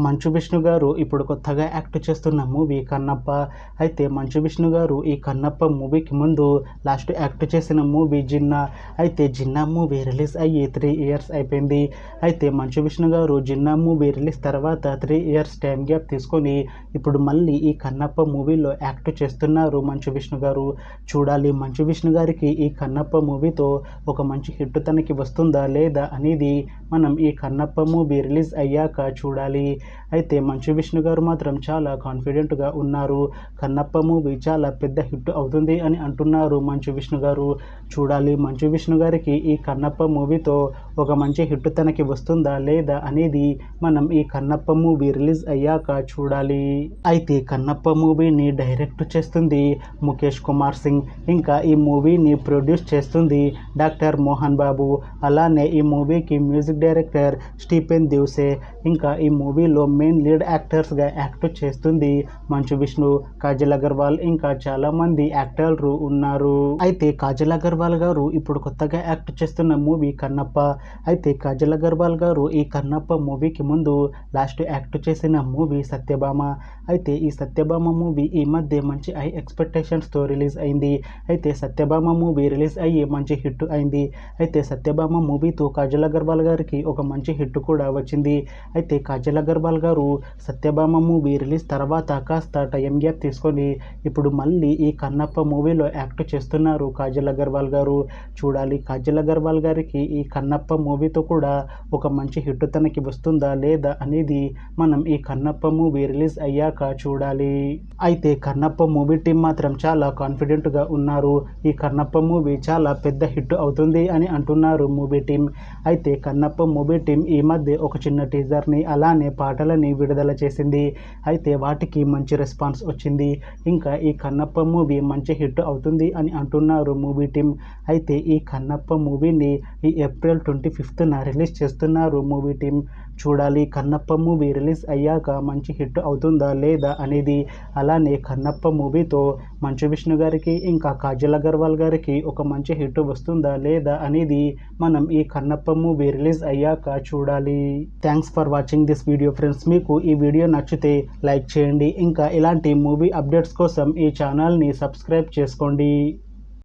మంచు విష్ణు గారు ఇప్పుడు కొత్తగా యాక్ట్ చేస్తున్న మూవీ కన్నప్ప. అయితే మంచు విష్ణు గారు ఈ కన్నప్ప మూవీకి ముందు లాస్ట్ యాక్ట్ చేసిన మూవీ జిన్నా. అయితే జిన్నా మూవీ రిలీజ్ అయ్యి 3 ఇయర్స్ అయిపోయింది. అయితే మంచు విష్ణు గారు జిన్నా మూవీ రిలీజ్ తర్వాత 3 ఇయర్స్ టైం గ్యాప్ తీసుకొని ఇప్పుడు మళ్ళీ ఈ కన్నప్ప మూవీలో యాక్ట్ చేస్తున్నారు మంచు విష్ణు గారు. చూడాలి మంచు విష్ణు గారికి ఈ కన్నప్ప మూవీతో ఒక మంచి హిట్ తనకి వస్తుందా లేదా అనేది మనం ఈ కన్నప్ప మూవీ రిలీజ్ అయ్యాక చూడాలి. అయితే మంచు విష్ణు గారు మాత్రం చాలా కాన్ఫిడెంట్గా ఉన్నారు. కన్నప్ప మూవీ చాలా పెద్ద హిట్ అవుతుంది అని అంటున్నారు మంచు విష్ణు గారు. చూడాలి మంచు విష్ణు గారికి ఈ కన్నప్ప మూవీతో ఒక మంచి హిట్ తనకి వస్తుందా లేదా అనేది మనం ఈ కన్నప్ప మూవీ రిలీజ్ అయ్యాక చూడాలి. అయితే కన్నప్ప మూవీని డైరెక్ట్ చేస్తుంది ముఖేష్ కుమార్ సింగ్. ఇంకా ఈ మూవీని ప్రొడ్యూస్ చేస్తుంది డాక్టర్ మోహన్ బాబు. అలానే ఈ మూవీకి మ్యూజిక్ డైరెక్టర్ స్టీఫెన్ దేవ్సే. ఇంకా ఈ మూవీలో మెయిన్ లీడ్ యాక్టర్స్గా యాక్ట్ చేస్తుంది మంచు విష్ణు, కాజల్ అగర్వాల్, ఇంకా చాలామంది యాక్టర్లు ఉన్నారు. అయితే కాజల్ అగర్వాల్ గారు ఇప్పుడు కొత్తగా యాక్ట్ చేస్తున్న మూవీ కన్నప్ప. అయితే కాజల్ అగర్వాల్ గారు ఈ కన్నప్ప మూవీకి ముందు లాస్ట్ యాక్ట్ చేసిన మూవీ సత్యభామ. అయితే ఈ సత్యభామ మూవీ ఈ మధ్య మంచి హై ఎక్స్పెక్టేషన్స్తో రిలీజ్ అయింది. అయితే సత్యభామ మూవీ రిలీజ్ అయ్యి మంచి హిట్ అయింది. అయితే సత్యభామ మూవీతో కాజల్ అగర్వాల్ గారికి ఒక మంచి హిట్ కూడా వచ్చింది. అయితే కాజల్ అగర్వాల్ గారు సత్యభామ మూవీ రిలీజ్ తర్వాత కాస్త టైం గ్యాప్ తీసుకొని ఇప్పుడు మళ్ళీ ఈ కన్నప్ప మూవీలో యాక్ట్ చేస్తున్నారు కాజల్ అగర్వాల్ గారు. చూడాలి కాజల్ అగర్వాల్ గారికి ఈ కన్నప్ప మూవీతో కూడా ఒక మంచి హిట్ తనకి వస్తుందా లేదా అనేది మనం ఈ కన్నప్ప మూవీ రిలీజ్ అయ్యాక చూడాలి. అయితే కన్నప్ప మూవీ టీం మాత్రం చాలా కాన్ఫిడెంట్గా ఉన్నారు. ఈ కన్నప్ప మూవీ చాలా పెద్ద హిట్ అవుతుంది అని అంటున్నారు మూవీ టీం. అయితే కన్నప్ప మూవీ టీం ఈ మధ్య ఒక చిన్న టీజర్ని అలానే పాటలని విడుదల చేసింది. అయితే వాటికి మంచి రెస్పాన్స్ వచ్చింది. ఇంకా ఈ కన్నప్ప మూవీ మంచి హిట్ అవుతుంది అని అంటున్నారు మూవీ టీం. అయితే ఈ కన్నప్ప మూవీని ఈ ఏప్రిల్ 25న రిలీజ్ చేస్తున్నారు మూవీ టీం. చూడాలి కన్నప్ప మూవీ రిలీజ్ అయ్యాక మంచి హిట్ అవుతుందా లేదా అనేది. అలానే కన్నప్ప మూవీతో మంచు విష్ణు గారికి ఇంకా కాజల్ అగర్వాల్ గారికి ఒక మంచి హిట్ వస్తుందా లేదా అనేది మనం ఈ కన్నప్ప మూవీ రిలీజ్ అయ్యాక చూడాలి. Thanks for watching this video friends. మీకు ఈ వీడియో నచ్చితే లైక్ చేయండి. ఇంకా ఇలాంటి మూవీ అప్డేట్స్ కోసం ఈ ఛానల్ని సబ్స్క్రైబ్ చేసుకోండి.